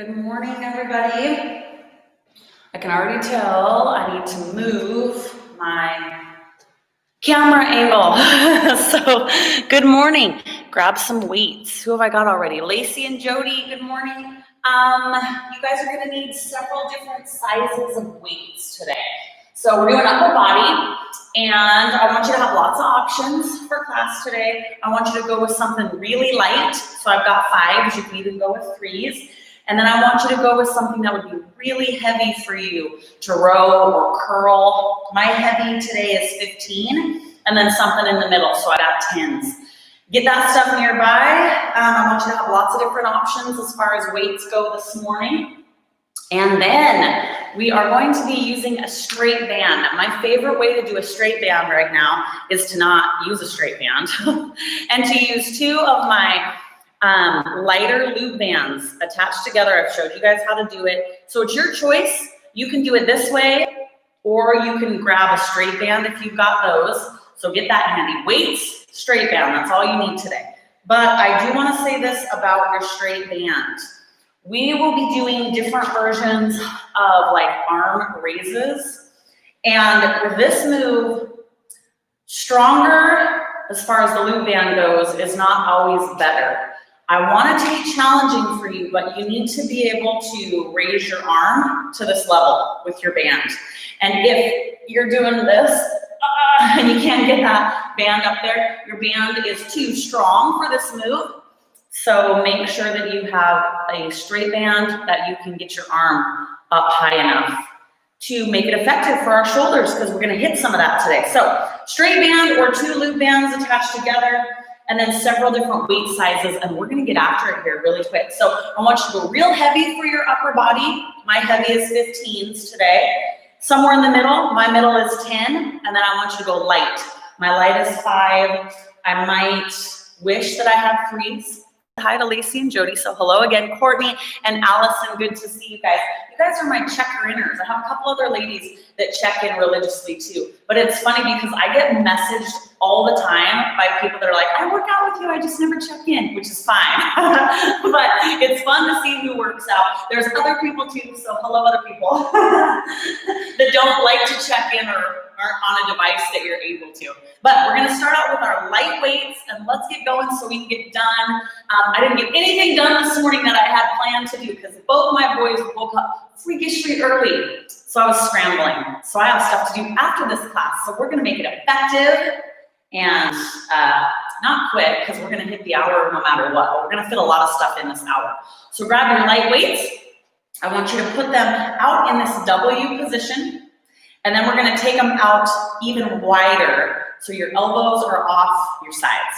Good morning, everybody. I can already tell I need to move my camera angle. So, good morning. Grab some weights. Who have I got already? Lacey and Jody, good morning. You guys are going to need several different sizes of weights today. So, we're doing upper body, and I want you to have lots of options for class today. I want you to go with something really light. So, I've got 5s. You can even go with 3s. And then I want you to go with something that would be really heavy for you to row or curl. My heavy today is 15, and then something in the middle, so I got 10s. Get that stuff nearby. I want you to have lots of different options as far as weights go this morning. And then we are going to be using a straight band. My favorite way to do a straight band right now is to not use a straight band and to use 2 of my lighter loop bands attached together. I've showed you guys how to do it. So it's your choice. You can do it this way, or you can grab a straight band if you've got those. So get that handy. Weights, straight band, that's all you need today. But I do want to say this about your straight band. We will be doing different versions of like arm raises. And with this move, stronger as far as the loop band goes is not always better. I want it to be challenging for you, but you need to be able to raise your arm to this level with your band. And if you're doing this and you can't get that band up there, your band is too strong for this move. So make sure that you have a straight band that you can get your arm up high enough to make it effective for our shoulders, because we're going to hit some of that today. So straight band or 2 loop bands attached together, and then several different weight sizes, and we're gonna get after it here really quick. So I want you to go real heavy for your upper body. My heavy is 15s today. Somewhere in the middle, my middle is 10, and then I want you to go light. My light is 5. I might wish that I had 3s. Hi to Lacey and Jody. So hello again, Courtney and Allison. Good to see you guys. You guys are my checker-inners. I have a couple other ladies that check in religiously too. But it's funny because I get messaged all the time by people that are like, I work out with you, I just never check in, which is fine. But it's fun to see who works out. There's other people too, so hello other people that don't like to check in or aren't on a device that you're able to. But we're gonna start out with our light weights, and let's get going so we can get done. I didn't get anything done this morning that I had planned to do because both my boys woke up freakishly early. So I was scrambling. So I have stuff to do after this class. So we're gonna make it effective and not quick, because we're gonna hit the hour no matter what. But we're gonna fit a lot of stuff in this hour. So grab your light weights. I want you to put them out in this W position. And then we're gonna take them out even wider, so your elbows are off your sides.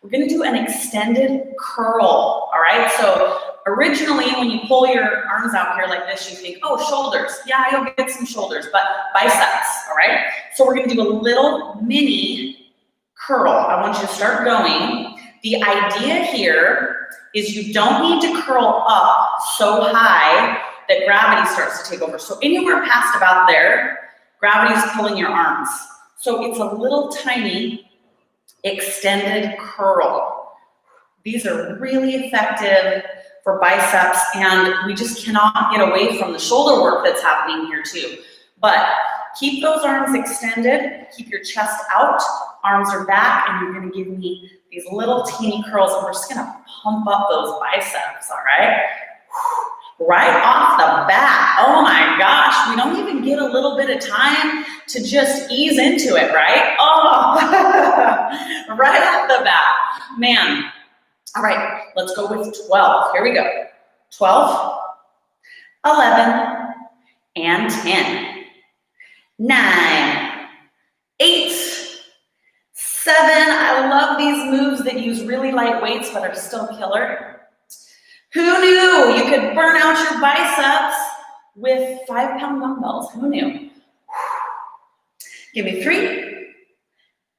We're gonna do an extended curl, all right? So originally, when you pull your arms out here like this, you think, oh, shoulders. Yeah, you'll get some shoulders, but biceps, all right? So we're gonna do a little mini curl. I want you to start going. The idea here is you don't need to curl up so high that gravity starts to take over. So anywhere past about there, gravity is pulling your arms. So it's a little tiny extended curl. These are really effective for biceps, and we just cannot get away from the shoulder work that's happening here too. But keep those arms extended, keep your chest out, arms are back, and you're gonna give me these little teeny curls, and we're just gonna pump up those biceps, all right? Right off the bat, oh my gosh, we don't even get a little bit of time to just ease into it, right? Oh, right off the bat, man. All right, let's go with 12. Here we go. 12, 11, and 10. 9, 8, 7. I love these moves that use really light weights but are still killer. Who knew you could burn out your biceps with 5-pound dumbbells? Who knew? Give me 3,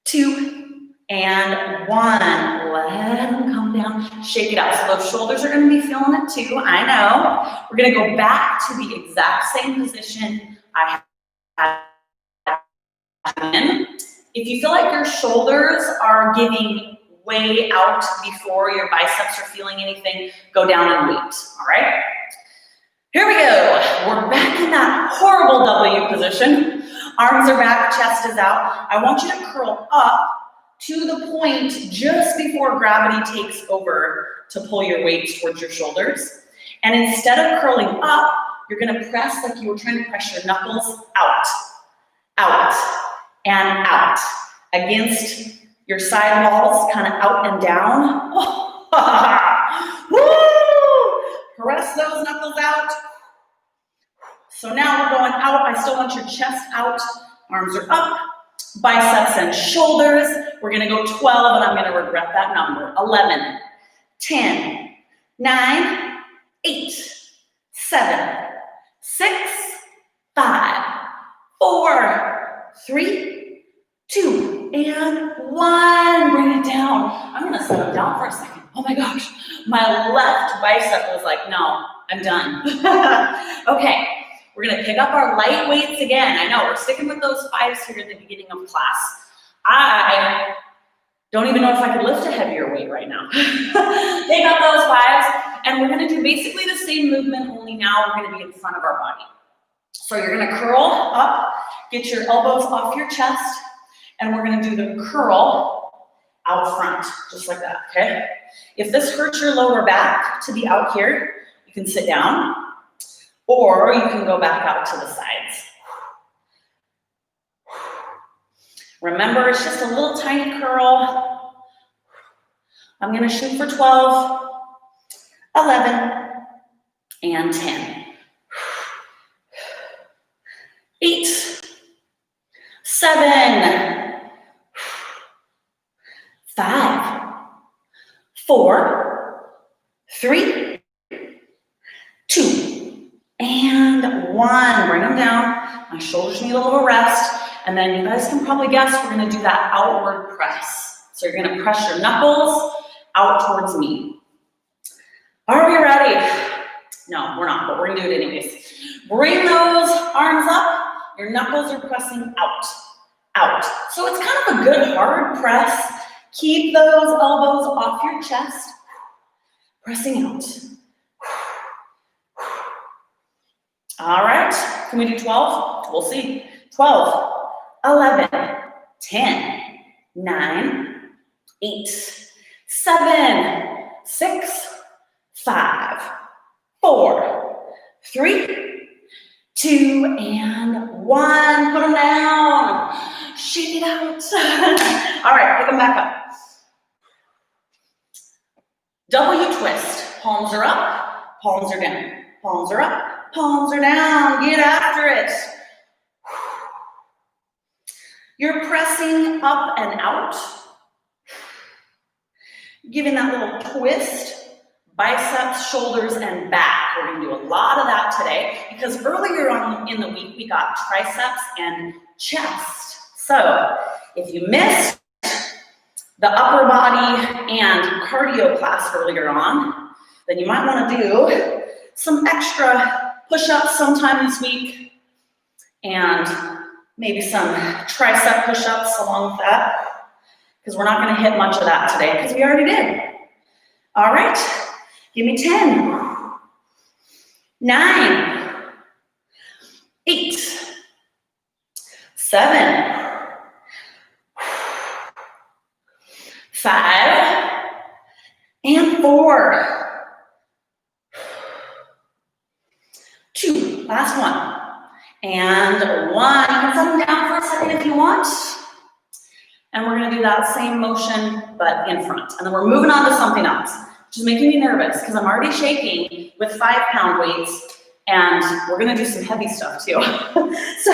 2, and 1. Let them come down. Shake it out. So those shoulders are going to be feeling it too. I know. We're going to go back to the exact same position I had in. If you feel like your shoulders are giving way out before your biceps are feeling anything, go down and wait, all right? Here we go. We're back in that horrible W position. Arms are back, chest is out. I want you to curl up to the point just before gravity takes over to pull your weight towards your shoulders. And instead of curling up, you're gonna press like you were trying to press your knuckles out, out, and out against your side walls, kind of out and down. Woo! Press those knuckles out. So now we're going out. I still want your chest out. Arms are up. Biceps and shoulders. We're gonna go 12, and I'm gonna regret that number. 11, 10, 9, 8, 7, 6, 5, 4, 3, 2, and 1. Bring it down. I'm gonna set them down for a second. Oh my gosh, my left bicep was like, no, I'm done. Okay, we're gonna pick up our light weights again. I know, we're sticking with those 5s here at the beginning of class. I don't even know if I could lift a heavier weight right now. Pick up those 5s, and we're gonna do basically the same movement, only now we're gonna be in front of our body. So you're gonna curl up, get your elbows off your chest, and we're gonna do the curl out front, just like that, okay? If this hurts your lower back to be out here, you can sit down, or you can go back out to the sides. Remember, it's just a little tiny curl. I'm gonna shoot for 12, 11, and 10. 8, 7, 5, 4, 3, 2, and 1. Bring them down. My shoulders need a little rest. And then you guys can probably guess we're gonna do that outward press. So you're gonna press your knuckles out towards me. Are we ready? No, we're not, but we're gonna do it anyways. Bring those arms up. Your knuckles are pressing out, out. So it's kind of a good hard press. Keep those elbows off your chest, pressing out. All right, can we do 12? We'll see. 12, 11, 10, 9, 8, 7, 6, 5, 4, 3, 2, and 1. Put them down. Shake it out. All right, pick them back up. W twist. Palms are up, palms are down. Palms are up, palms are down. Get after it. You're pressing up and out. Giving that little twist. Biceps, shoulders, and back. We're gonna do a lot of that today because earlier on in the week, we got triceps and chest. So if you missed the upper body and cardio class earlier on, then you might wanna do some extra push-ups sometime this week and maybe some tricep push-ups along with that because we're not gonna hit much of that today because we already did. All right. Give me 10, 9, 8, 7, 5, and 4, 2, last one, and 1. You can set them down for a second if you want. And we're gonna do that same motion, but in front. And then we're moving on to something else. Which is making me nervous because I'm already shaking with 5-pound weights and we're gonna do some heavy stuff too. So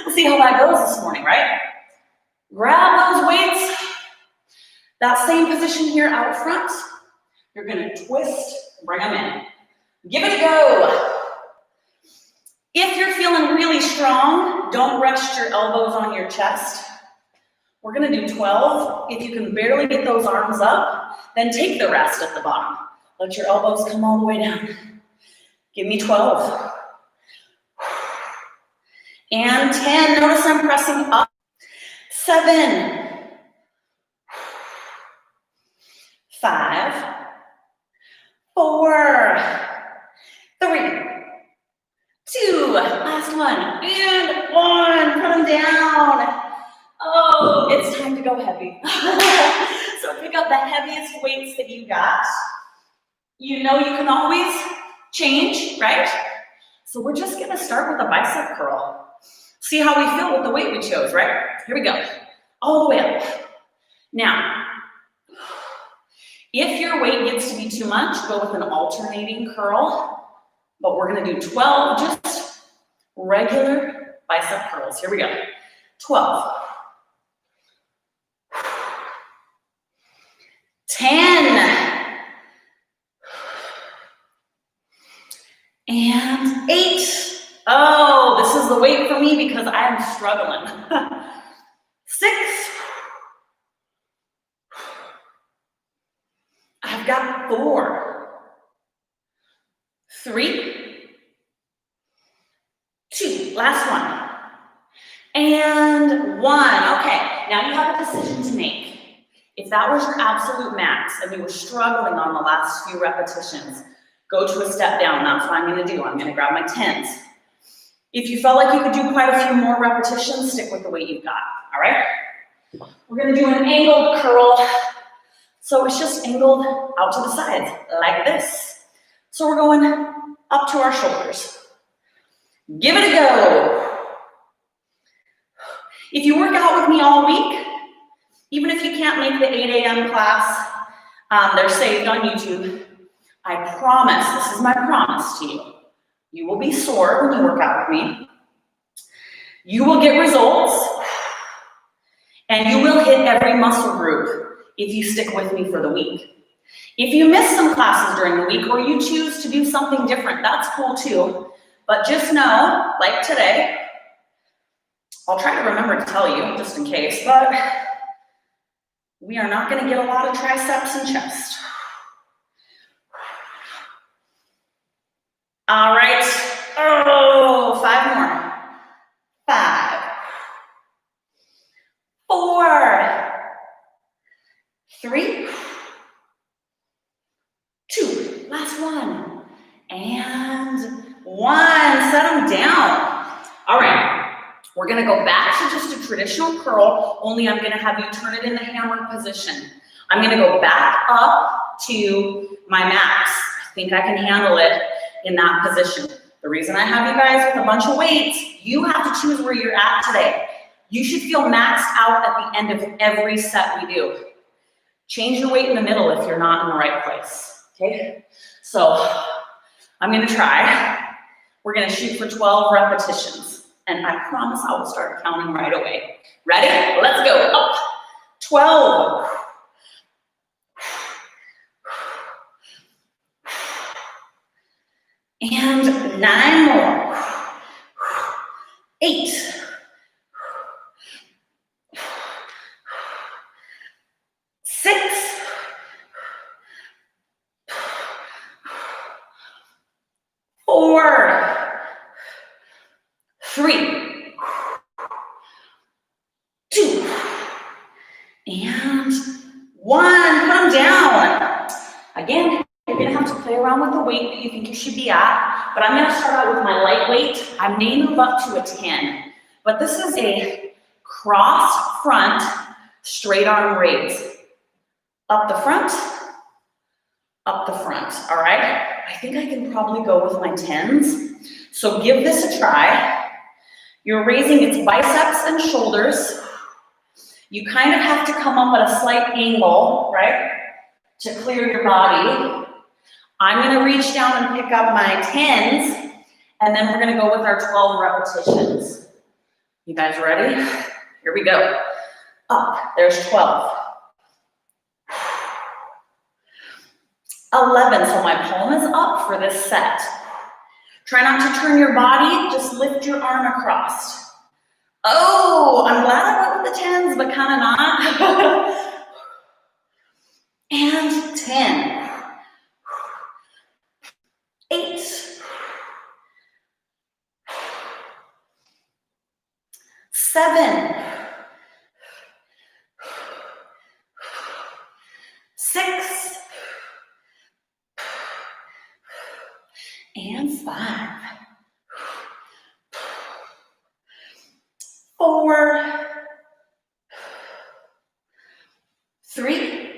we'll see how that goes this morning, right? Grab those weights, that same position here out front. You're gonna twist, bring them in. Give it a go. If you're feeling really strong, don't rest your elbows on your chest. We're gonna do 12. If you can barely get those arms up, then take the rest at the bottom. Let your elbows come all the way down. Give me 12. And 10, notice I'm pressing up. 7, 5, 4, 3, go heavy. So pick up the heaviest weights that you got. You know you can always change, right? So we're just gonna start with a bicep curl. See how we feel with the weight we chose, right? Here we go. All the way up. Now, if your weight gets to be too much, go with an alternating curl, but we're gonna do 12 just regular bicep curls. Here we go. 12. 10. And 8. Oh, this is the weight for me because I am struggling. 6. I've got 4. 3. 2. Last one. And 1. Okay, now you have a decision to make. If that was your absolute max and you were struggling on the last few repetitions, go to a step down. That's what I'm gonna do. I'm gonna grab my 10s. If you felt like you could do quite a few more repetitions, stick with the weight you've got, all right? We're gonna do an angled curl. So it's just angled out to the sides, like this. So we're going up to our shoulders. Give it a go. If you work out with me all week, even if you can't make the 8 a.m. class, they're saved on YouTube. I promise, this is my promise to you, you will be sore when you work out with me. You will get results, and you will hit every muscle group if you stick with me for the week. If you miss some classes during the week or you choose to do something different, that's cool too. But just know, like today, I'll try to remember to tell you just in case, but we are not going to get a lot of triceps and chest. All right. Oh, 5 more. 5. 4. 3. 2. Last one. And 1. Set them down. All right. We're going to go back to just a traditional curl, only I'm going to have you turn it in the hammer position. I'm going to go back up to my max. I think I can handle it in that position. The reason I have you guys with a bunch of weights, you have to choose where you're at today. You should feel maxed out at the end of every set we do. Change your weight in the middle if you're not in the right place, okay? So I'm gonna try. We're gonna shoot for 12 repetitions, and I promise I will start counting right away. Ready? Let's go. Up. 12. And 9 more. 8. 6. 4. 3. 2. And 1. Put them down. Again, you're gonna have to play around with the weight that you think you should be at, but I'm gonna start out with my light weight. I may move up to a 10, but this is a cross front, straight arm raise. Up the front, all right? I think I can probably go with my 10s. So give this a try. You're raising its biceps and shoulders. You kind of have to come up at a slight angle, right? To clear your body. I'm gonna reach down and pick up my 10s, and then we're gonna go with our 12 repetitions. You guys ready? Here we go. Up, there's 12. 11, so my palm is up for this set. Try not to turn your body, just lift your arm across. Oh, I'm glad I went with the 10s, but kind of not. And 10. 8. 7. 6. And 5. 4. 3,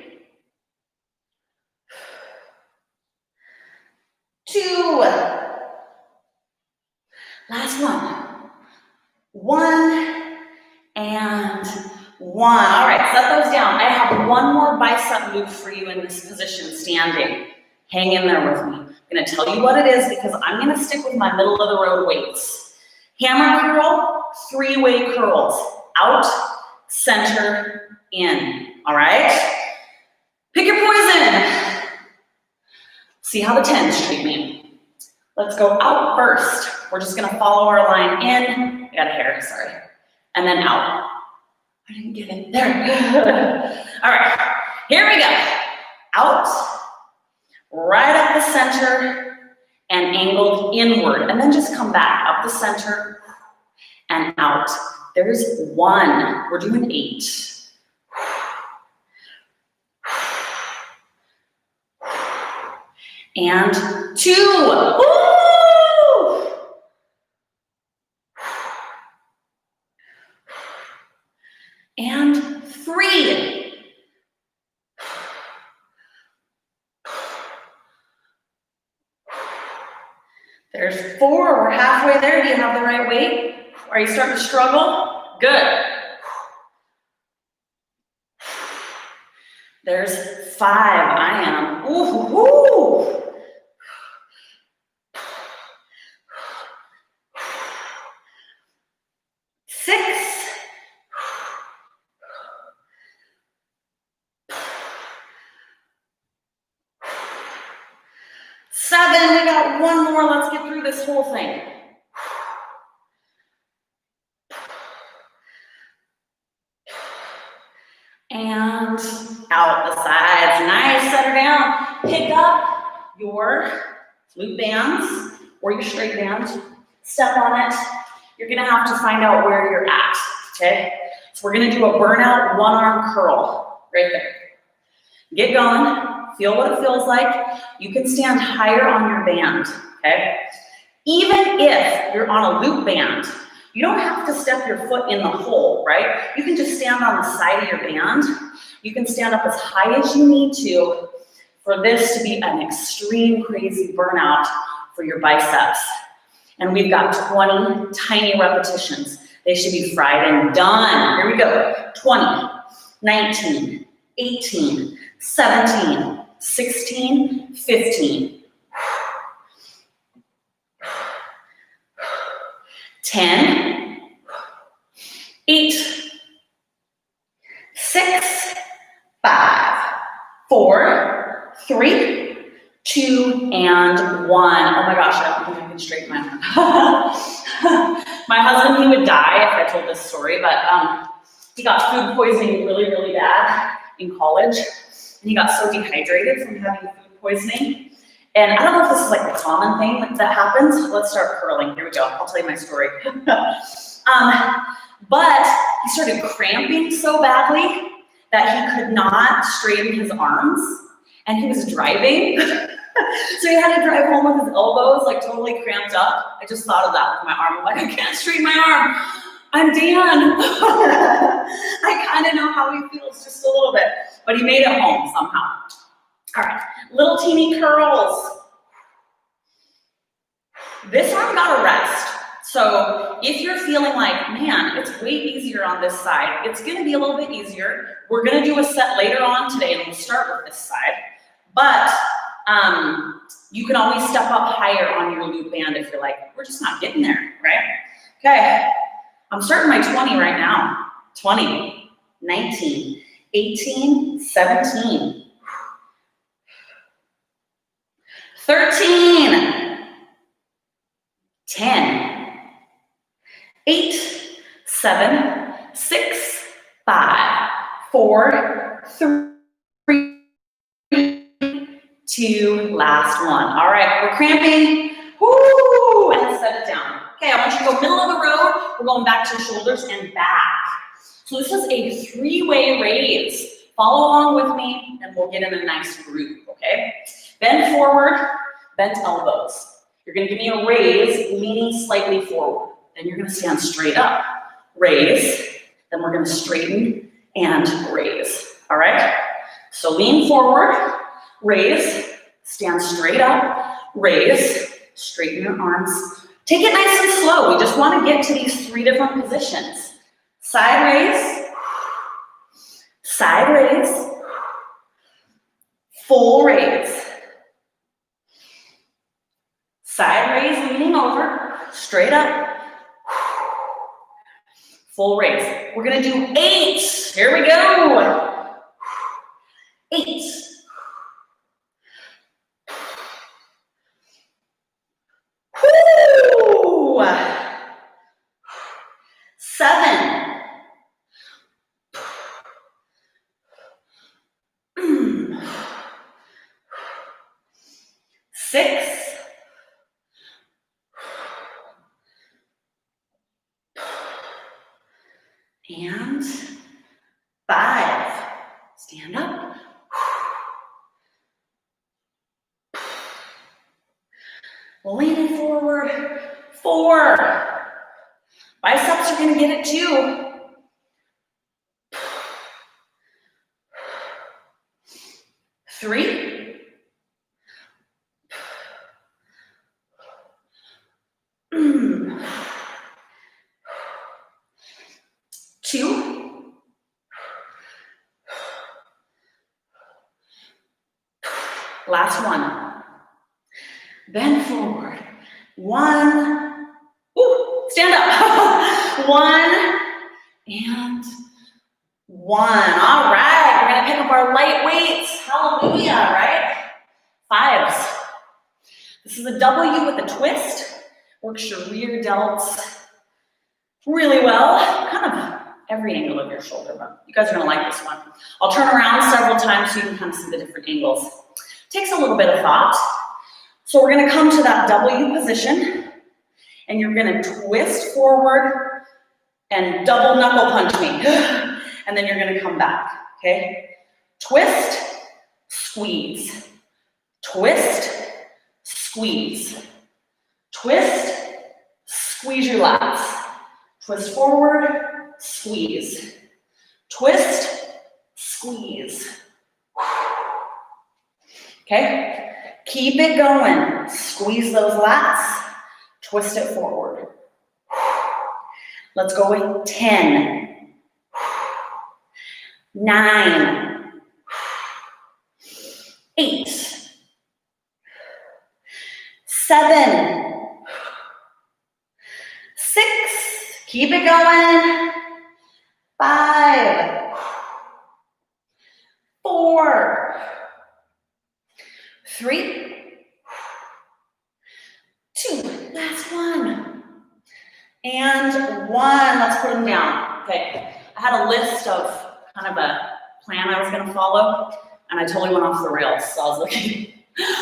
2, last one, 1, and 1. All right, set those down. I have one more bicep move for you in this position, standing. Hang in there with me. I'm gonna tell you what it is because I'm gonna stick with my middle of the road weights. Hammer curl, 3-way curls. Out, center, in. All right? Pick your poison. See how the 10s treat me. Let's go out first. We're just gonna follow our line in. I got a hair, sorry. And then out. I didn't get it. There. All right, here we go. Out, right up the center, and angled inward. And then just come back up the center and out. There's 1. We're doing 8. And 2. Woo! And 3. There's 4. We're halfway there. Do you have the right weight? Are you starting to struggle? Good. There's 5. I am. Ooh. 6. 7. We got 1 more. Let's get through this whole thing. And out the sides. Nice. Set her down. Pick up your loop bands or your straight bands. Step on it. You're going to have to find out where you're at. Okay? So we're going to do a burnout 1-arm curl right there. Get going. Feel what it feels like. You can stand higher on your band. Okay? Even if you're on a loop band, you don't have to step your foot in the hole, right? You can just stand on the side of your band. You can stand up as high as you need to for this to be an extreme crazy burnout for your biceps. And we've got 20 tiny repetitions. They should be fried and done. Here we go. 20, 19, 18, 17, 16, 15. 10, 8, 6, 5, 4, 3, 2, and 1. Oh my gosh, I don't think I can straighten my arm. My husband, he would die if I told this story, but he got food poisoning really, really bad in college. And he got so dehydrated from having food poisoning. And I don't know if this is like a common thing that happens. Let's start curling. Here we go. I'll tell you my story. But he started cramping so badly that he could not straighten his arms. And he was driving. So he had to drive home with his elbows like totally cramped up. I just thought of that with my arm. I'm like, I can't straighten my arm. I'm Dan. I kind of know how he feels just a little bit. But he made it home somehow. All right, little teeny curls. This arm got a rest. So if you're feeling like, man, it's way easier on this side, it's gonna be a little bit easier. We're gonna do a set later on today and we'll start with this side. But you can always step up higher on your loop band if you're like, we're just not getting there, right? Okay, I'm starting my 20 right now. 20, 19, 18, 17. 13, 10, 8, 7, 6, 5, 4, 3, 2, last one. All right, we're cramping. Woo! And let's set it down. Okay, I want you to go middle of the road. We're going back to shoulders and back. So this is a 3-way raise. Follow along with me, and we'll get in a nice groove, okay? Bend forward, bent elbows. You're gonna give me a raise, leaning slightly forward. Then you're gonna stand straight up. Raise, then we're gonna straighten and raise, all right? So lean forward, raise, stand straight up, raise, straighten your arms. Take it nice and slow. We just want to get to these 3 different positions. Side raise, side raise, full raise. Side raise, leaning over, straight up, full raise. We're gonna do 8. Here we go. 8. 7. 6. And 5. Stand up. Leaning forward. 4. Biceps are going to get it too. 3. 2. Last one. Bend forward. 1. Ooh, stand up. 1 and 1. All right, we're gonna pick up our light weights. Hallelujah, right? 5s. This is a W with a twist. Works your rear delts really well. Kind of every angle of your shoulder, but you guys are gonna like this one. I'll turn around several times so you can kind of see the different angles. Takes a little bit of thought. So we're gonna come to that W position, and you're gonna twist forward and double knuckle punch me. And then you're gonna come back, okay? Twist, squeeze. Twist, squeeze. Twist, squeeze your lats. Twist forward, squeeze. Twist, squeeze. Okay? Keep it going. Squeeze those lats. Twist it forward. Let's go with 10. 9. 8. 7. 6. Keep it going. 5. 4. 3. 2. Last one. And 1. Let's put them down. Okay. I had a list of kind of a plan I was going to follow, and I totally went off the rails. So I was looking,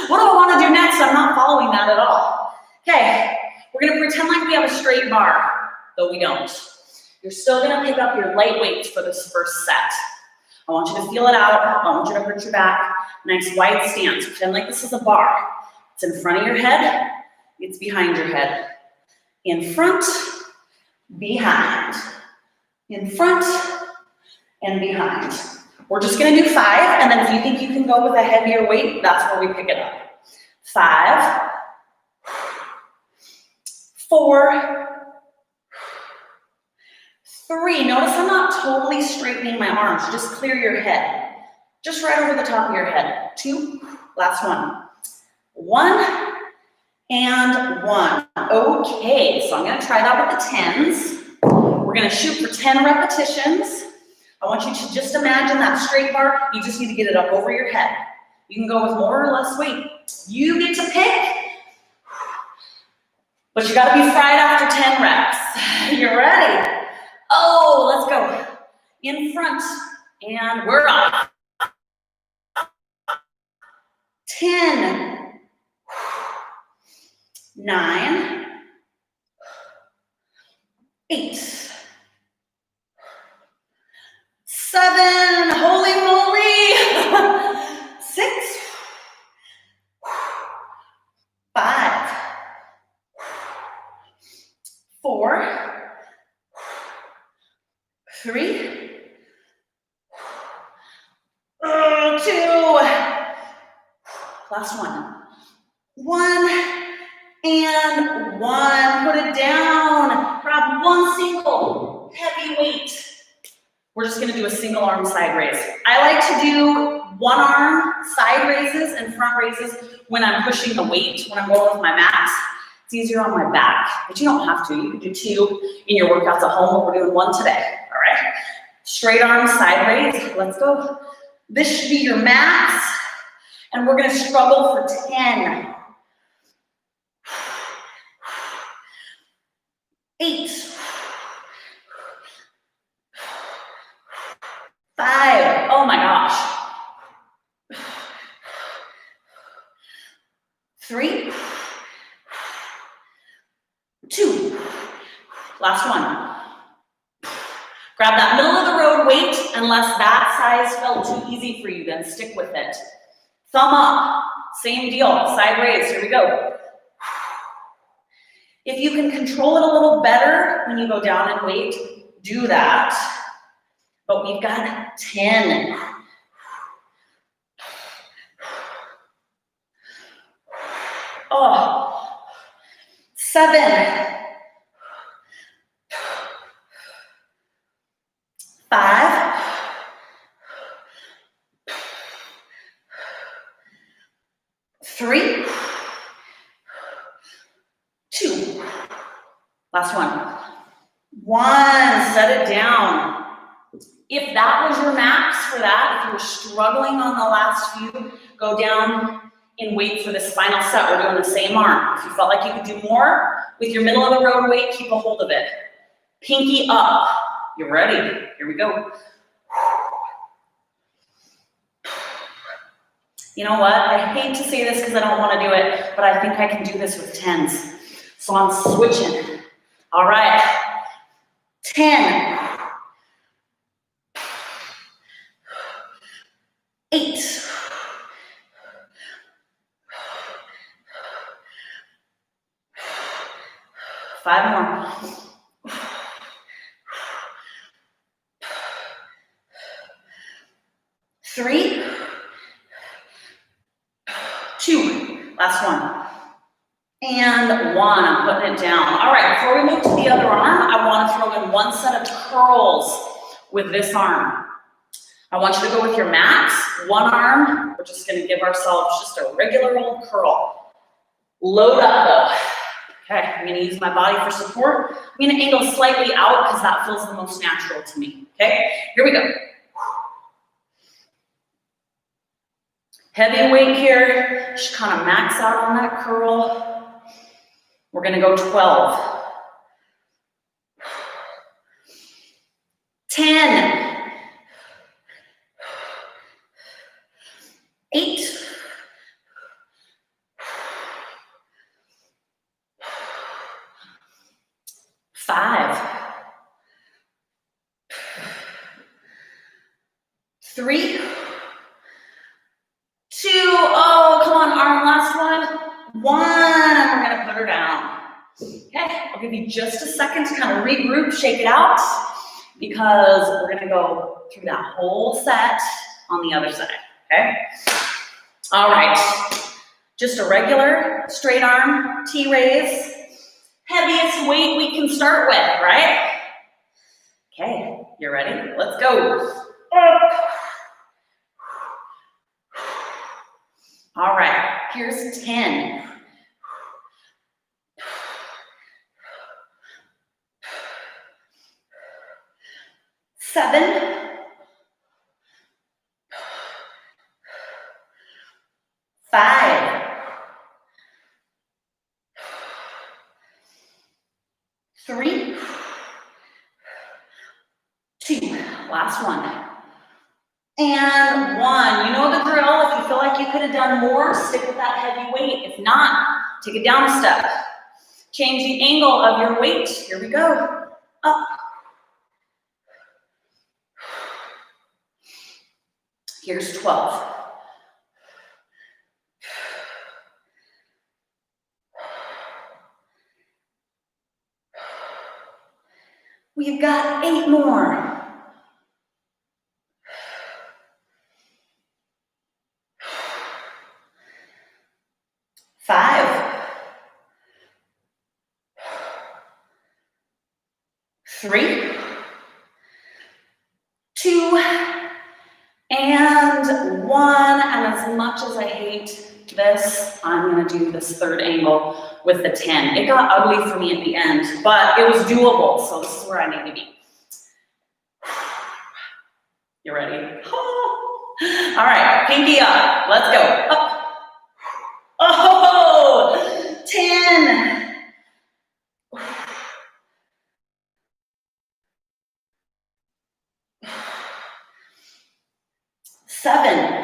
what do I want to do next? I'm not following that at all. Okay. We're going to pretend like we have a straight bar, though we don't. You're still going to pick up your light weights for this first set. I want you to feel it out. I want you to hurt your back. Nice wide stance. Pretend like this is a bar. It's in front of your head. It's behind your head. In front, behind. In front, and behind. We're just going to do 5, and then if you think you can go with a heavier weight, that's where we pick it up. 5, 4, 3. Notice I'm not totally straightening my arms. Just clear your head. Just right over the top of your head. 2, last one. 1 and 1. Okay, so I'm going to try that with the 10s. We're going to shoot for 10 repetitions. I want you to just imagine that straight bar. You just need to get it up over your head. You can go with more or less weight. You get to pick, but you got to be fried after 10 reps. You're ready? Oh, let's go. In front, and we're off. 10, 9, 8, 7, holy moly, 6, 5, 4, 3, 2, Last one. 1 and 1. Put it down. Grab one single heavy weight. We're just gonna do a single arm side raise. I like to do one arm side raises and front raises when I'm pushing the weight, when I'm going with my max. It's easier on my back, but you don't have to. You can do 2 in your workouts at home, but we're doing 1 today, all right? Straight arm side raise, let's go. This should be your max, and we're gonna struggle for 10. 8. 5, oh my gosh. 3, 2, last one. Grab that middle of the road weight, unless that size felt too easy for you, then stick with it. Thumb up, same deal, side raise, here we go. If you can control it a little better when you go down in weight, do that. But we've got 10. Oh, 7. 5. 3. 2. Last one. 1, set it down. If that was your max for that, if you were struggling on the last few, go down in weight for this final set. We're doing the same arm. If you felt like you could do more with your middle of the road weight, keep a hold of it. Pinky up. You're ready. Here we go. You know what? I hate to say this because I don't want to do it, but I think I can do this with 10s. So I'm switching. All right. 10. 8. 5 more. 3. 2. Last one. And 1. I'm putting it down. All right, before we move to the other arm, I want to throw in 1 set of curls with this arm. I want you to go with your max, 1 arm. We're just going to give ourselves just a regular old curl. Load up though. Okay, I'm going to use my body for support. I'm going to angle slightly out because that feels the most natural to me. Okay, here we go. Heavy weight here, just kind of max out on that curl. We're gonna go 12. 10. 8. 5. 3. 2, oh, come on, arm, last one. 1, and we're gonna put her down. Okay, I'll give you just a second to kind of regroup, shake it out, because we're gonna go through that whole set on the other side, okay? All right, just a regular straight arm T-raise. Heaviest weight we can start with, right? Okay, you ready? Let's go. All right, here's 10. 7. 5. 3. 2. Last one. And 1. You know the drill. If you feel like you could have done more, stick with that heavy weight. If not, take it down a step. Change the angle of your weight. Here we go. Up. Here's 12. We've got 8 more. 1, and as much as I hate this, I'm gonna do this third angle with the 10. It got ugly for me at the end, but it was doable, so this is where I need to be. You ready? All right, pinky up, let's go, up. Oh, 10. 7.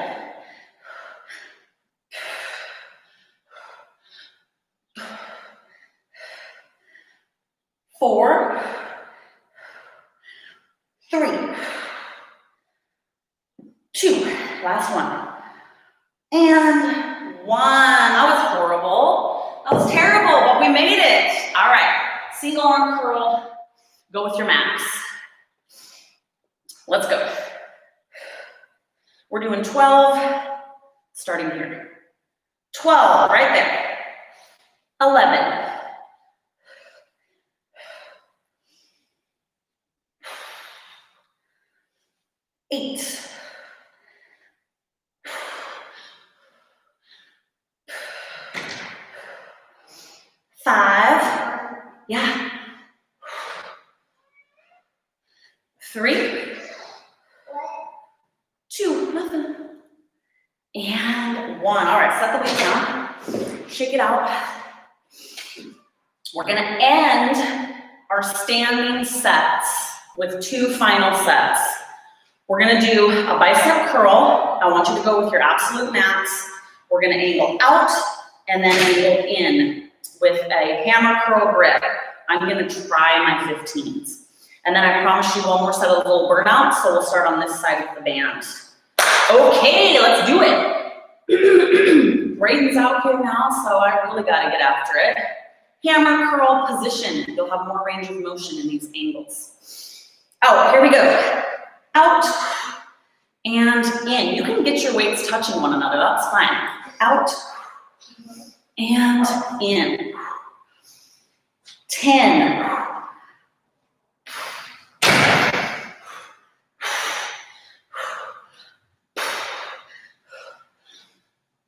4. 3. 2. Last one. And 1. That was horrible. That was terrible, but we made it. All right. Single arm curl. Go with your max. Let's go. We're doing 12, starting here. 12, right there. 11. 8. 5. Yeah. 3. 2. Nothing. And 1. All right, set the weight down. Shake it out. We're gonna end our standing sets with 2 final sets. We're gonna do a bicep curl. I want you to go with your absolute max. We're gonna angle out and then angle in with a hammer curl grip. I'm gonna try my 15s. And then I promise you one more set of little burnout, so we'll start on this side with the band. Okay, let's do it. Braden's out here now, so I really gotta get after it. Hammer curl position. You'll have more range of motion in these angles. Oh, here we go. Out and in. You can get your weights touching one another, that's fine. Out and in. 10.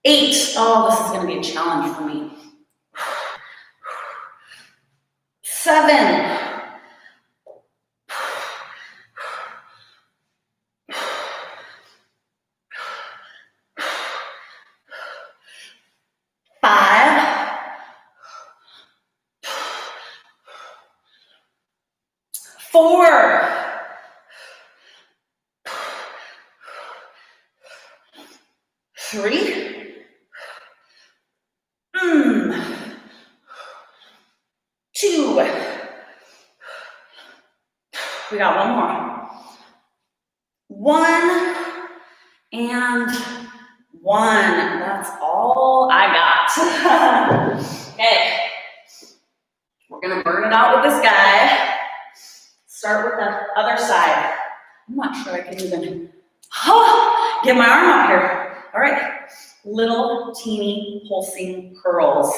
8. Oh, this is gonna be a challenge for me. 7. 5. 4. 3. 2. We got one more. 1 and 1. That's all I got. Okay. We're gonna burn it out with this guy. Start with the other side. I'm not sure I can even get my arm up here. All right. Little teeny pulsing curls.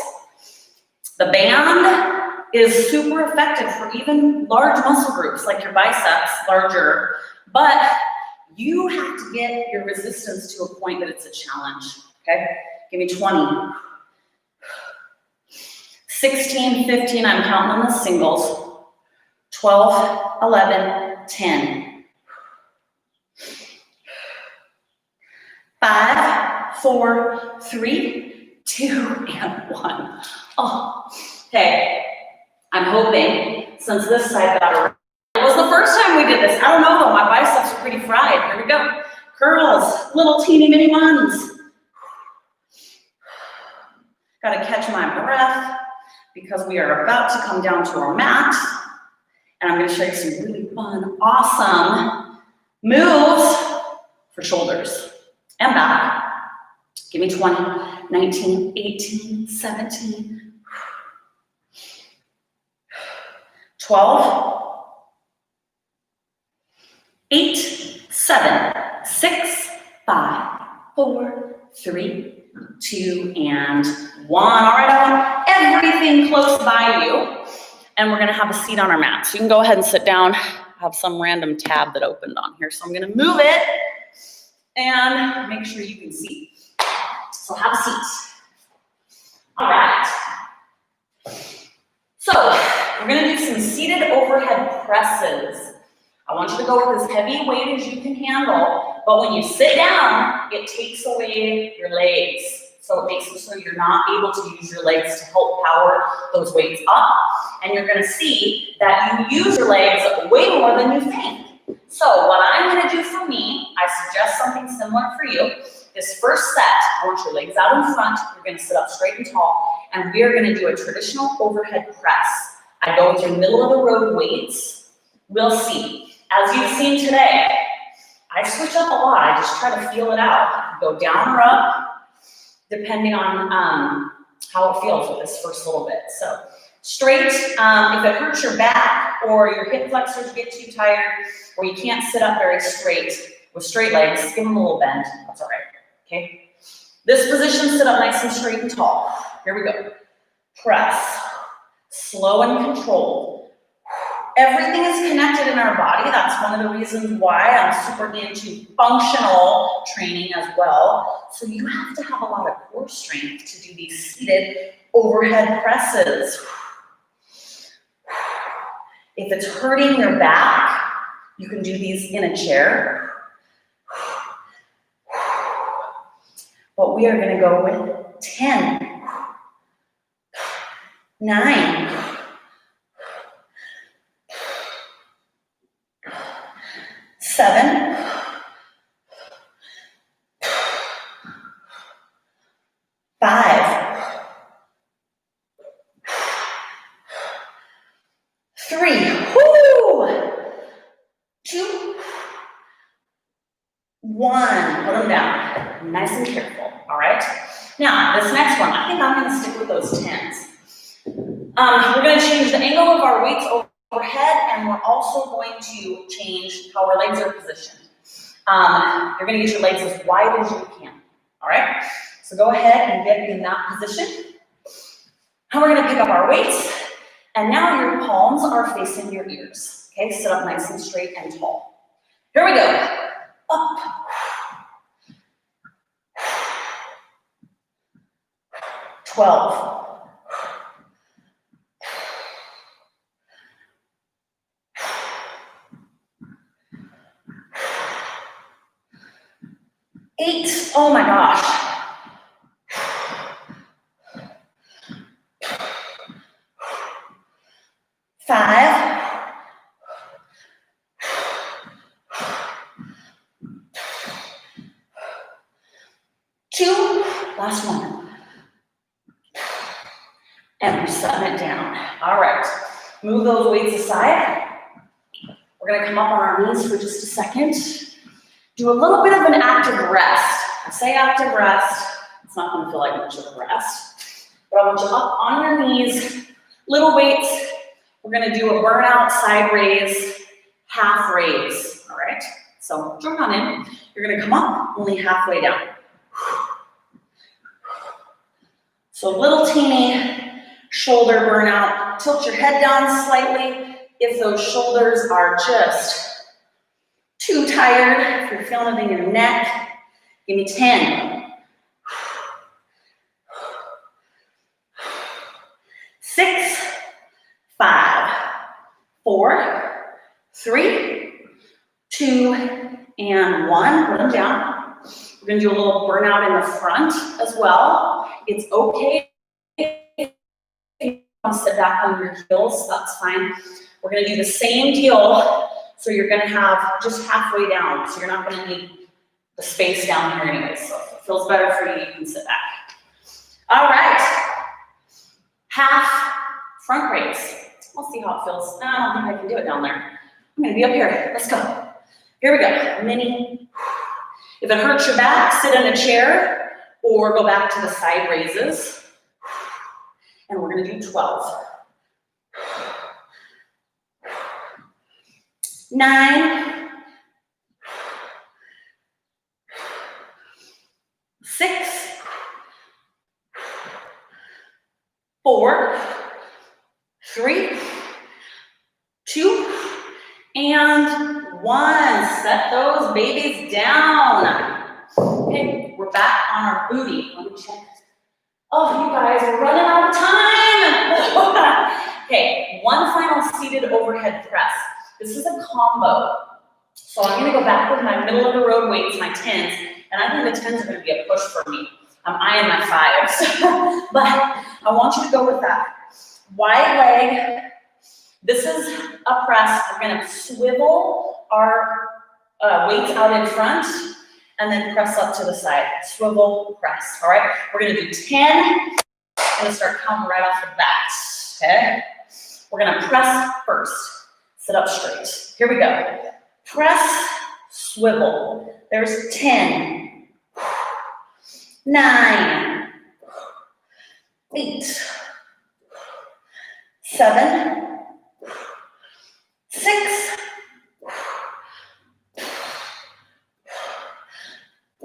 The band is super effective for even large muscle groups like your biceps, larger, but you have to get your resistance to a point that it's a challenge, okay? Give me 20. 16, 15, I'm counting on the singles. 12, 11, 10. 5, 4, 3, 2, and 1. Oh, okay. I'm hoping, since this side got around, it was the first time we did this. I don't know though, my biceps are pretty fried. Here we go. Curls, little teeny mini ones. Gotta catch my breath because we are about to come down to our mat. And I'm gonna show you some really fun, awesome moves for shoulders and back. Give me 20, 19, 18, 17, 12, 8, 7, 6, 5, 4, 3, 2, and 1. All right, I want everything close by you. And we're gonna have a seat on our mat. So you can go ahead and sit down. I have some random tab that opened on here, so I'm gonna move it. and make sure you can see. So have a seat. All right. So we're gonna do some seated overhead presses. I want you to go with as heavy weight as you can handle, but when you sit down, it takes away your legs. So it makes it so you're not able to use your legs to help power those weights up. And you're gonna see that you use your legs way more than you think. So what I'm gonna do for me, I suggest something similar for you. This first set, I want your legs out in front, you're gonna sit up straight and tall, and we are gonna do a traditional overhead press. I go with your middle of the road weights. We'll see. As you've seen today, I switch up a lot, I just try to feel it out. Go down or up, depending on how it feels with this first little bit. So straight, if it hurts your back or your hip flexors get too tired, or you can't sit up very straight with straight legs, give them a little bend, that's all right, okay? This position, sit up nice and straight and tall. Here we go. Press, slow and controlled. Everything is connected in our body. That's one of the reasons why I'm super into functional training as well. So you have to have a lot of core strength to do these seated overhead presses. If it's hurting your back, you can do these in a chair. But we are gonna go with 10, 9, 7, 5, 3, whoo, 2, 1. Put them down, nice and careful, all right? Now, this next one, I think I'm gonna stick with those 10s. We're gonna change the angle of our weights overhead, and we're also going to change how our legs are positioned. You're gonna get your legs as wide as you can, all right? So go ahead and get in that position. And we're gonna pick up our weights, and now your palms are facing your ears, okay? Sit up nice and straight and tall. Here we go, up. 12. 8, oh my gosh. 5. 2, last one. And we're setting it down. All right, move those weights aside. We're gonna come up on our knees for just a second. Do a little bit of an active rest. I say active rest, it's not gonna feel like much of a rest. But I want you up on your knees, little weights. We're gonna do a burnout side raise, half raise, all right? So jump on in. You're gonna come up only halfway down. So little teeny shoulder burnout. Tilt your head down slightly if those shoulders are just too tired, if you're feeling it in your neck. Give me 10. 6, 5, 4, 3, 2, and 1. Put them down. We're gonna do a little burnout in the front as well. It's okay if you want to sit back on your heels, that's fine. We're gonna do the same deal. So you're gonna have just halfway down. So you're not gonna need the space down here anyway. So if it feels better for you, you can sit back. All right. Half front raise. We'll see how it feels. No, I don't think I can do it down there. I'm gonna be up here. Let's go. Here we go. Mini. If it hurts your back, sit in a chair or go back to the side raises. And we're gonna do 12. 9, 6, 4, 3, 2, and 1. Set those babies down. Okay, we're back on our booty. Let me check. Oh, you guys, we're running out of time. Okay, one final seated overhead press. This is a combo. So I'm gonna go back with my middle of the road weights, my 10s, and I think the 10s are gonna be a push for me. I'm eyeing my 5s, but I want you to go with that. Wide leg. This is a press. We're gonna swivel our weights out in front and then press up to the side. Swivel, press, all right? We're gonna do 10. I'm gonna start counting right off the bat, okay? We're gonna press first. Sit up straight. Here we go. Press, swivel. There's 10, 9, 8, 7, 6,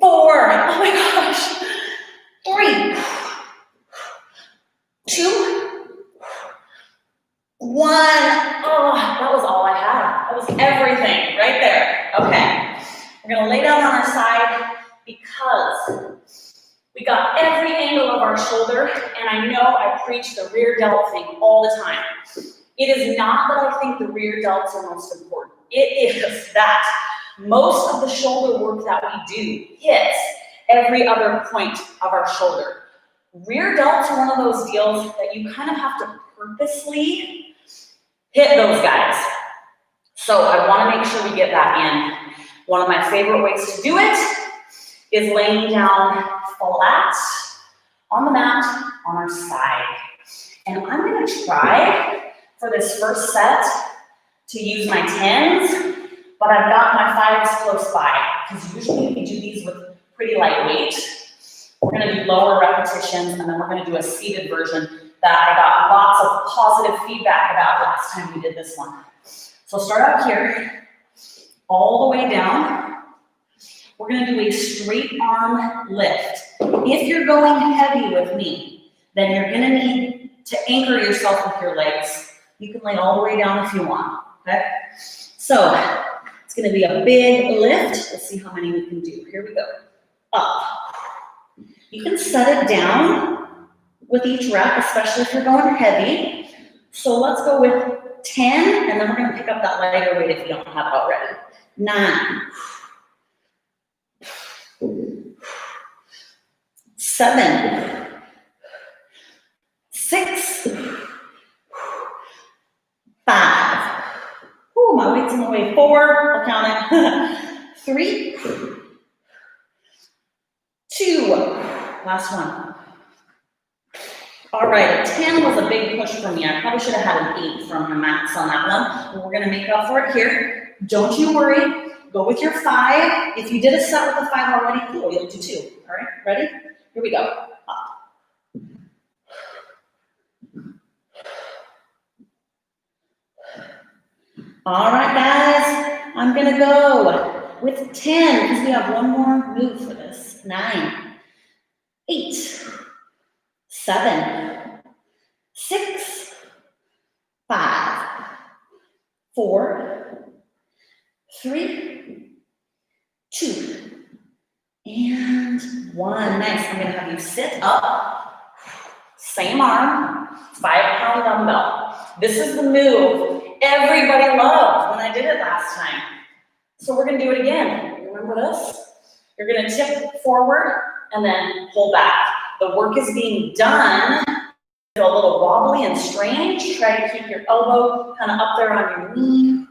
4, oh my gosh, 3, 2, 1. Oh, that was all I had. That was everything right there. Okay, we're gonna lay down on our side because we got every angle of our shoulder, and I know I preach the rear delt thing all the time. It is not that I think the rear delts are most important. It is that most of the shoulder work that we do hits every other point of our shoulder. Rear delts are one of those deals that you kind of have to purposely hit those guys. So I want to make sure we get that in. One of my favorite ways to do it is laying down flat on the mat on our side. And I'm going to try for this first set to use my 10s, but I've got my 5s close by, because usually we do these with pretty light weight. We're going to do lower repetitions, and then we're going to do a seated version that I got lots of positive feedback about last time we did this one. So start up here, all the way down. We're going to do a straight arm lift. If you're going heavy with me, then you're going to need to anchor yourself with your legs. You can lay all the way down if you want, okay? So it's going to be a big lift. Let's see how many we can do. Here we go. Up. You can set it down with each rep, especially if you're going heavy. So let's go with 10, and then we're going to pick up that lighter weight if you don't have it already. 9, 7, 6, 5. Oh, my weight's in the way. 4, I'll count it. 3, 2, last one. All right, a 10 was a big push for me. I probably should have had an 8 from my max on that one, but we're gonna make up for it here. Don't you worry, go with your 5. If you did a set with the 5 already, cool, you'll do 2. All right, ready? Here we go. Up. All right, guys, I'm gonna go with 10, because we have one more move for this. 9, 8, 7, 6, 5, 4, 3, 2, and 1. Nice. I'm going to have you sit up, same arm, 5-pound dumbbell. This is the move everybody loved when I did it last time. So we're going to do it again. Remember this? You're going to tip forward and then pull back. The work is being done. Feel a little wobbly and strange. Try to keep your elbow kind of up there on your knee.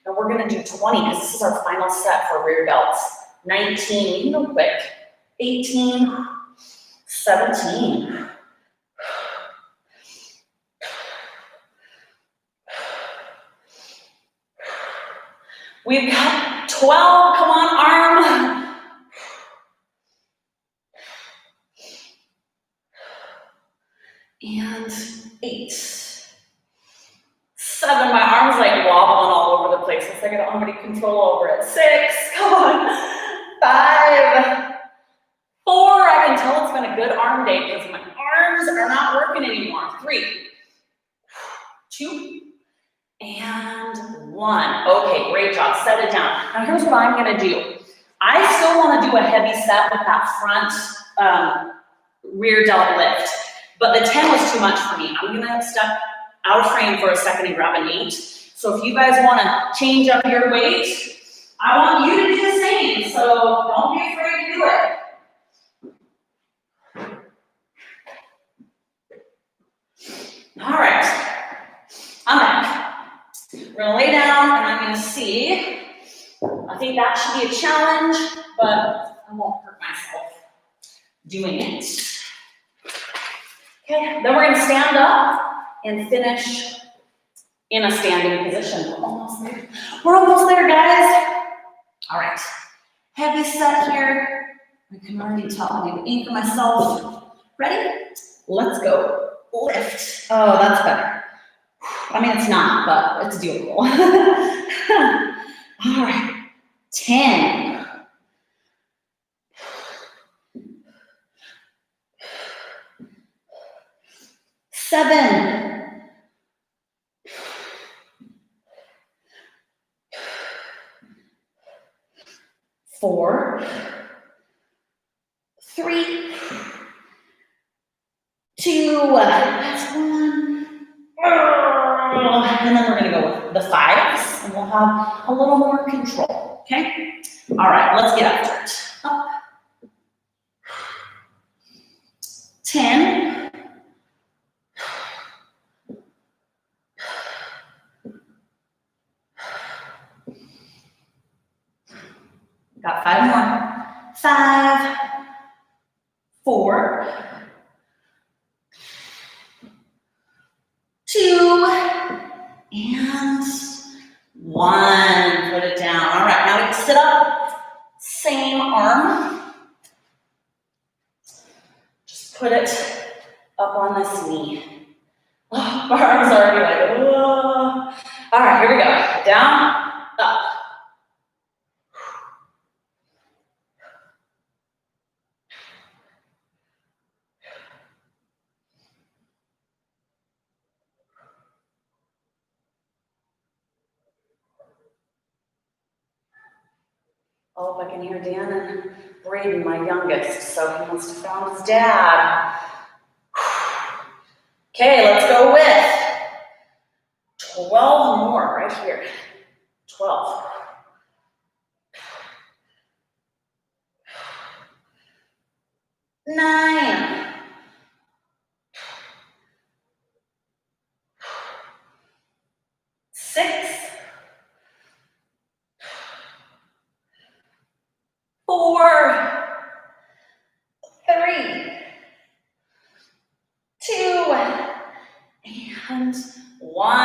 And we're going to do 20 because this is our final set for rear delts. 19, you can go quick. 18, 17. We've got 12, come on, arm. And 8. 7, my arm's like wobbling all over the place. It's like I don't have any control over it. 6, come on. 5, 4, I can tell it's been a good arm day because my arms are not working anymore. 3, 2, and 1. Okay, great job. Set it down. Now here's what I'm gonna do. I still want to do a heavy set with that front rear delt lift, but the 10 was too much for me. I'm gonna step out of frame for a second and grab an 8. So if you guys want to change up your weight, I want you to do the same. So don't be afraid to do it. All right, I'm back. We're gonna lay down and I'm gonna see. I think that should be a challenge, but I won't hurt myself doing it. Okay, then we're gonna stand up and finish in a standing position. We're almost there, guys. All right, heavy set here. I can already tell I need to anchor myself. Ready? Let's go. Lift. Oh, that's better. I mean, it's not, but it's doable. All right, 10. 7. 4. 3. 2. That's 1. And then we're gonna go with the 5s, and we'll have a little more control, okay? All right, let's get after it. Up. 10. 5 more. 5. 4. 2. And 1. Put it down. All right, now we sit up. Same arm. Just put it up on this knee. Oh, my arm's already like, whoa. All right, here we go. Down, up. Oh, if I can hear Dan and Braden, my youngest, so he must have found his dad. Okay, let's go with 12 more right here. 12. 9. 6. 4. 3. 2. And 1.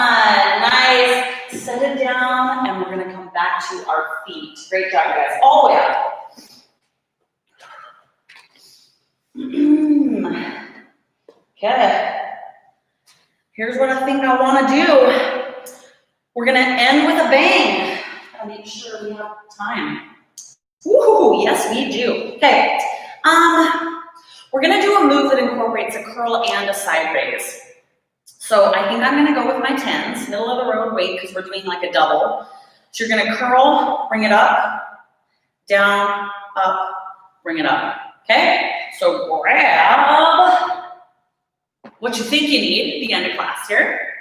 Nice. Set it down, and we're going to come back to our feet. Great job, you guys. All the way up. Okay. Here's what I think I want to do. We're going to end with a bang. I'll make sure we have time. Woo, yes, we do. Okay. We're going to do a move that incorporates a curl and a side raise. So I think I'm going to go with my 10s, middle of the road weight, because we're doing like a double. So you're going to curl, bring it up, down, up, bring it up. Okay? So grab what you think you need at the end of class here.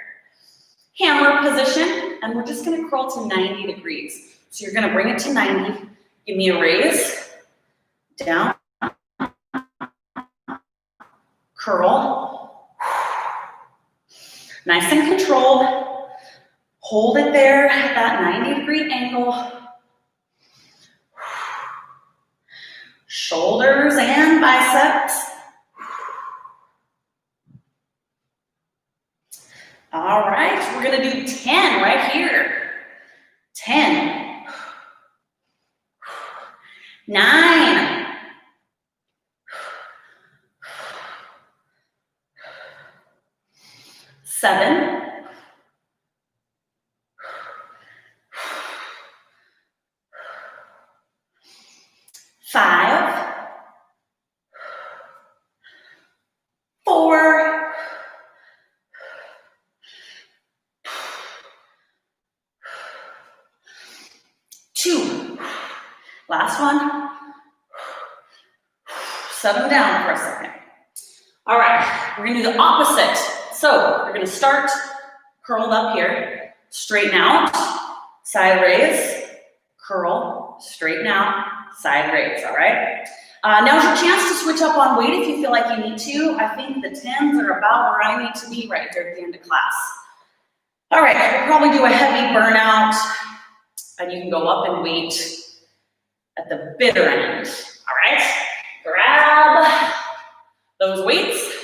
Hammer position, and we're just going to curl to 90 degrees. So you're going to bring it to 90, give me a raise, down, curl, nice and controlled, hold it there at that 90-degree angle, shoulders and biceps. All right, we're gonna do 10 right here. 10, 9, 7, 5, 4, 2. Last last one. Set them down for a second. All right, we're gonna do the opposite. So we're gonna start curled up here, straighten out, side raise, curl, straighten out, side raise, all right? Now's your chance to switch up on weight if you feel like you need to. I think the 10s are about where I need to be right here at the end of class. All right, we'll probably do a heavy burnout, and you can go up in weight at the bitter end, all right? Grab those weights,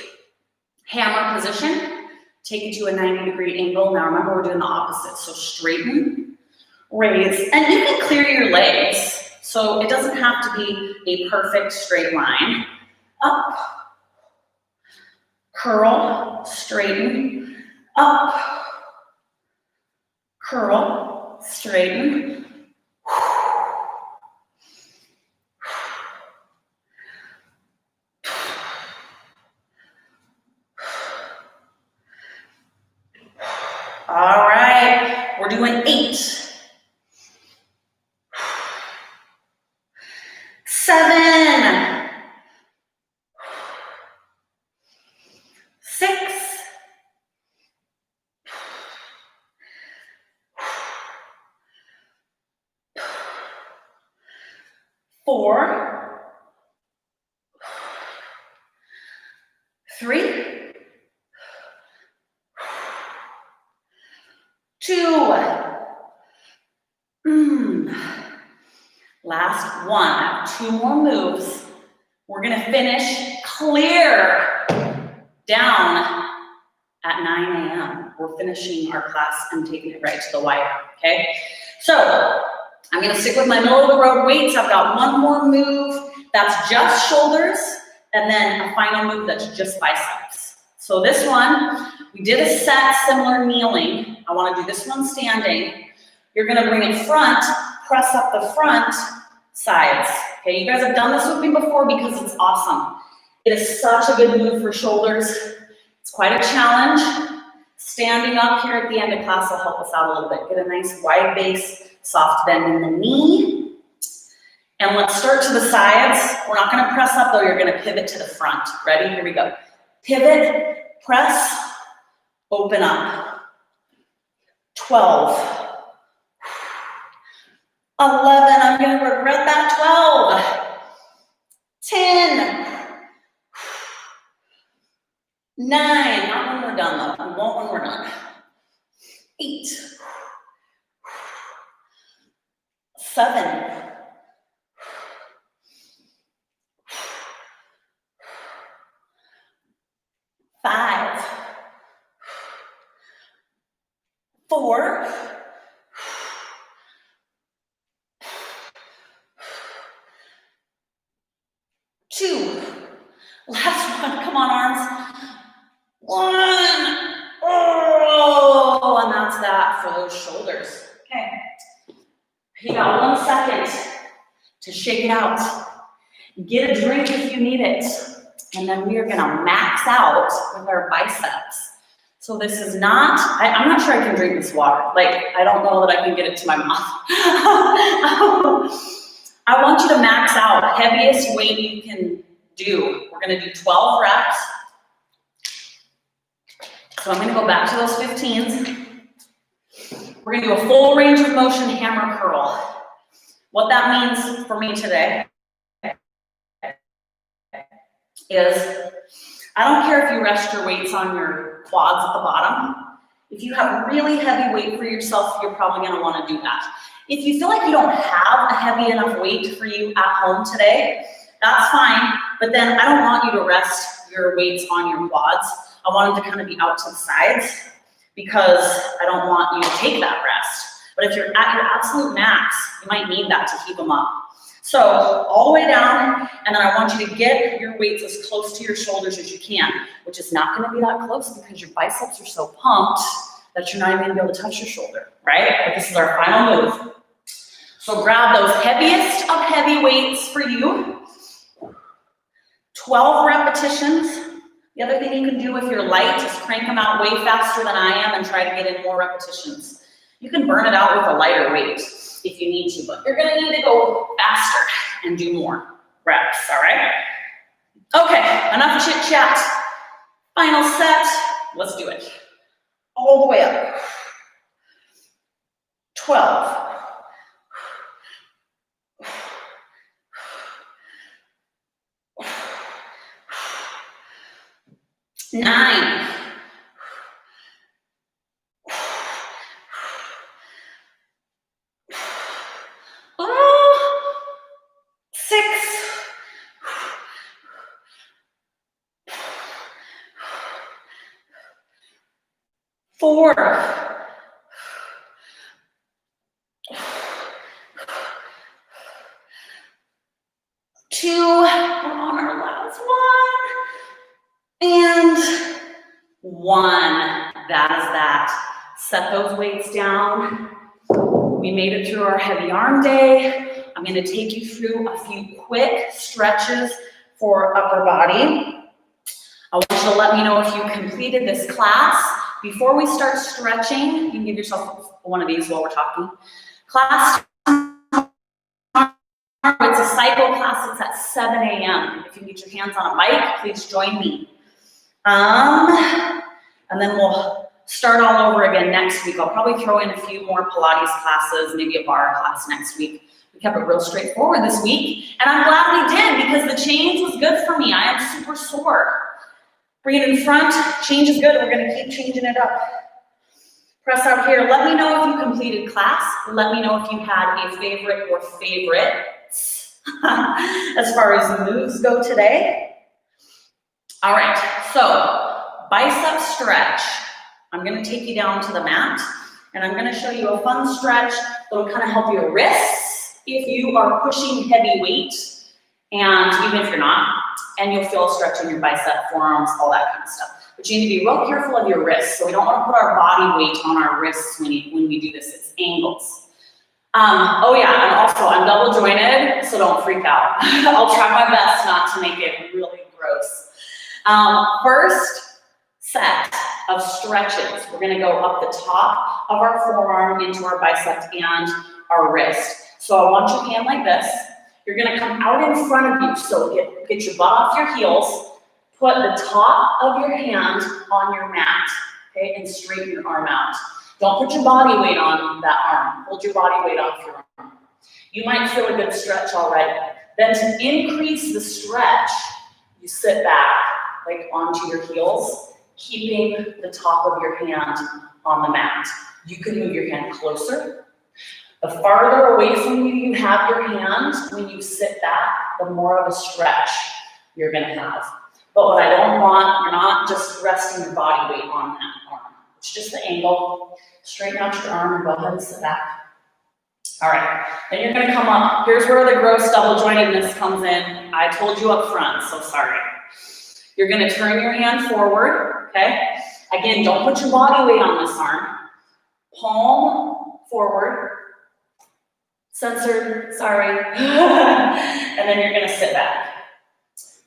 hammer position, take it to a 90-degree angle. Now remember, we're doing the opposite, so straighten, raise, and you can clear your legs. So it doesn't have to be a perfect straight line. Up, curl, straighten, up, curl, straighten. All right, we're doing 8. 7, 6, 4, 3, 2. Last one. I have 2 more moves. We're gonna finish clear down at 9 a.m. We're finishing our class and taking it right to the wire, okay? So I'm gonna stick with my middle of the road weights. I've got 1 more move that's just shoulders, and then a final move that's just biceps. So this one, we did a set similar kneeling. I wanna do this one standing. You're gonna bring it front, press up the front sides. Okay, you guys have done this with me before because it's awesome. It is such a good move for shoulders. It's quite a challenge. Standing up here at the end of class will help us out a little bit. Get a nice wide base, soft bend in the knee. And let's start to the sides. We're not gonna press up though, you're gonna pivot to the front. Ready? Here we go. Pivot, press, open up. 12. 11, I'm gonna regret that. 12, 10, 9, not when we're done though, we won't when we're done. 8, 7, 5, 4, 2, last one, come on arms, 1, oh, and that's that for those shoulders. Okay, you got 1 second to shake it out. Get a drink if you need it, and then we are gonna max out with our biceps. So this is not, I'm not sure I can drink this water. Like, I don't know that I can get it to my mouth. I want you to max out, heaviest weight you can do. We're gonna do 12 reps. So I'm gonna go back to those 15s. We're gonna do a full range of motion hammer curl. What that means for me today is, I don't care if you rest your weights on your quads at the bottom. If you have really heavy weight for yourself, you're probably gonna wanna do that. If you feel like you don't have a heavy enough weight for you at home today, that's fine, but then I don't want you to rest your weights on your quads. I want them to kind of be out to the sides because I don't want you to take that rest. But if you're at your absolute max, you might need that to keep them up. So all the way down, and then I want you to get your weights as close to your shoulders as you can, which is not gonna be that close because your biceps are so pumped that you're not even gonna be able to touch your shoulder, right? But this is our final move. So grab those heaviest of heavy weights for you. 12 repetitions. The other thing you can do if you're light is crank them out way faster than I am and try to get in more repetitions. You can burn it out with a lighter weight. if you need to, but you're gonna need to go faster and do more reps, all right? Okay, enough chit chat. Final set, let's do it. All the way up. 12. 9. 6. 4. 2. We're on our last one. And 1. That is that. Set those weights down. We made it through our heavy arm day. I'm going to take you through a few quick stretches for upper body. I want you to let me know if you completed this class. Before we start stretching, you can give yourself one of these while we're talking. Class, it's a cycle class. It's at 7 a.m. If you can get your hands on a bike, please join me. And then we'll start all over again next week. I'll probably throw in a few more Pilates classes, maybe a bar class next week. We kept it real straightforward this week, and I'm glad we did because the change was good for me. I am super sore. Bring it in front, change is good. We're gonna keep changing it up. Press out here. Let me know if you completed class. Let me know if you had a favorite or favorites as far as moves go today. All right, so bicep stretch. I'm gonna take you down to the mat and I'm gonna show you a fun stretch that'll kind of help your wrists if you are pushing heavy weight, and even if you're not, and you'll feel a stretch in your bicep, forearms, all that kind of stuff. But you need to be real careful of your wrists. So we don't want to put our body weight on our wrists when we do this. It's angles. Oh yeah, and also I'm double jointed, so don't freak out. I'll try my best not to make it really gross. First set of stretches. We're gonna go up the top of our forearm into our bicep and our wrist. So I want your hand like this. You're gonna come out in front of you. So get your butt off your heels, put the top of your hand on your mat, okay, and straighten your arm out. Don't put your body weight on that arm. Hold your body weight off your arm. You might feel a good stretch already. Then to increase the stretch, you sit back, like onto your heels, keeping the top of your hand on the mat. You can move your hand closer. The farther away from you have your hand, when you sit back, the more of a stretch you're gonna have. But what I don't want, you're not just resting your body weight on that arm. It's just the angle. Straighten out your arm and go ahead and sit back. All right, then you're gonna come up. Here's where the gross double jointedness comes in. I told you up front, so sorry. You're gonna turn your hand forward, okay? Again, don't put your body weight on this arm. Palm forward. Censored, sorry. And then you're gonna sit back.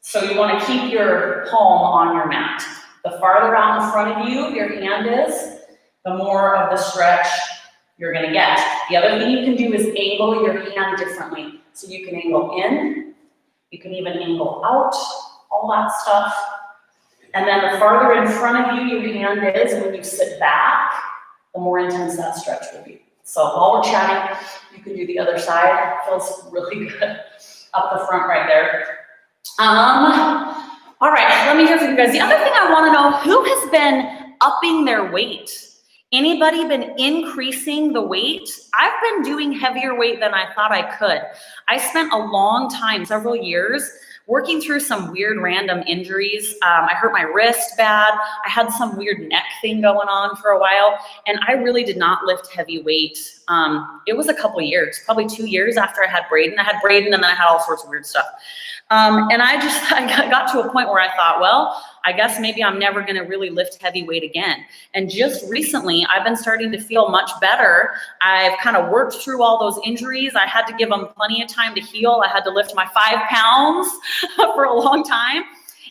So you wanna keep your palm on your mat. The farther out in front of you your hand is, the more of the stretch you're gonna get. The other thing you can do is angle your hand differently. So you can angle in, you can even angle out, all that stuff. And then the farther in front of you your hand is, when you sit back, the more intense that stretch will be. So while we're chatting, you can do the other side. It feels really good up the front right there. All right, let me hear from you guys. The other thing I want to know, who has been upping their weight? Anybody been increasing the weight? I've been doing heavier weight than I thought I could. I spent a long time, several years, working through some weird random injuries. I hurt my wrist bad. I had some weird neck thing going on for a while, and I really did not lift heavy weight. It was a couple years, probably 2 years after I had Braden. I had Braden and then I had all sorts of weird stuff. And I got to a point where I thought, well, I guess maybe I'm never gonna really lift heavy weight again. And just recently, I've been starting to feel much better. I've kind of worked through all those injuries. I had to give them plenty of time to heal. I had to lift my 5 pounds for a long time.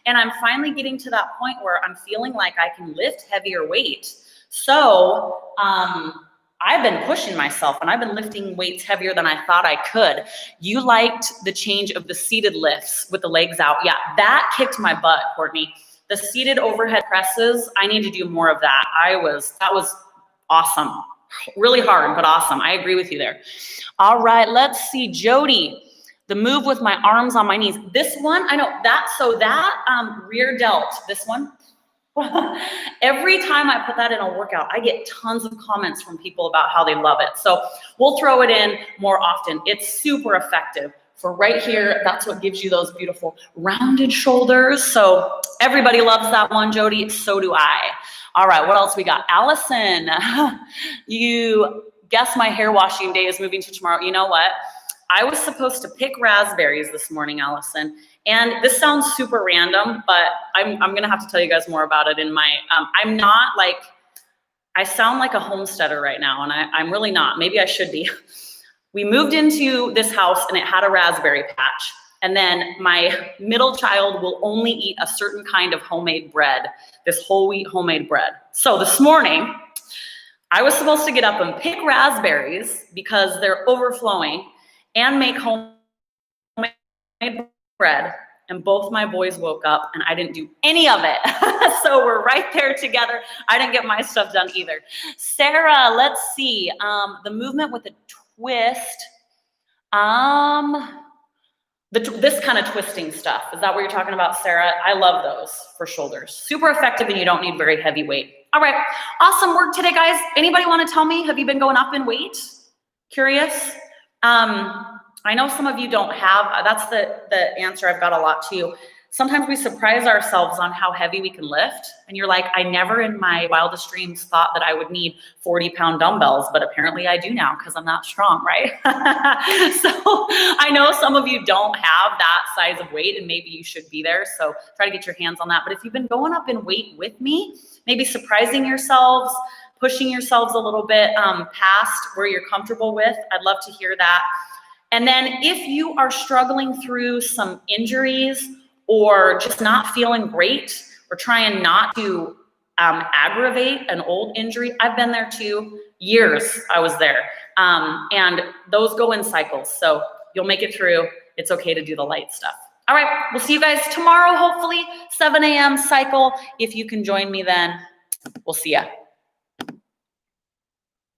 And I'm finally getting to that point where I'm feeling like I can lift heavier weight. So I've been pushing myself and I've been lifting weights heavier than I thought I could. You liked the change of the seated lifts with the legs out. Yeah, that kicked my butt, Courtney. The seated overhead presses, I need to do more of that. That was awesome. Really hard, but awesome. I agree with you there. All right, let's see, Jody. The move with my arms on my knees. This one, I know that, so that rear delt, this one, every time I put that in a workout, I get tons of comments from people about how they love it. So we'll throw it in more often. It's super effective. For right here, that's what gives you those beautiful rounded shoulders. So everybody loves that one, Jody. So do I. All right, what else we got? Allison, you guess my hair washing day is moving to tomorrow. You know what? I was supposed to pick raspberries this morning, Allison. And this sounds super random, but I'm gonna have to tell you guys more about it in my, I'm not like, I sound like a homesteader right now, and I'm really not. Maybe I should be. We moved into this house and it had a raspberry patch. And then my middle child will only eat a certain kind of homemade bread, this whole wheat homemade bread. So this morning, I was supposed to get up and pick raspberries because they're overflowing and make homemade bread. And both my boys woke up and I didn't do any of it. So we're right there together. I didn't get my stuff done either. Sarah, let's see. The movement with the twist. This kind of twisting stuff. Is that what you're talking about, Sarah? I love those for shoulders. Super effective and you don't need very heavy weight. All right, awesome work today, guys. Anybody want to tell me, have you been going up in weight? Curious? I know some of you don't have, that's the answer I've got a lot too. Sometimes we surprise ourselves on how heavy we can lift. And you're like, I never in my wildest dreams thought that I would need 40-pound dumbbells, but apparently I do now because I'm not strong, right? So I know some of you don't have that size of weight and maybe you should be there. So try to get your hands on that. But if you've been going up in weight with me, maybe surprising yourselves, pushing yourselves a little bit past where you're comfortable with, I'd love to hear that. And then if you are struggling through some injuries or just not feeling great or trying not to aggravate an old injury, I've been there too. Years I was there. And those go in cycles. So you'll make it through. It's okay to do the light stuff. All right, we'll see you guys tomorrow, hopefully, 7 a.m. cycle. If you can join me then, we'll see ya.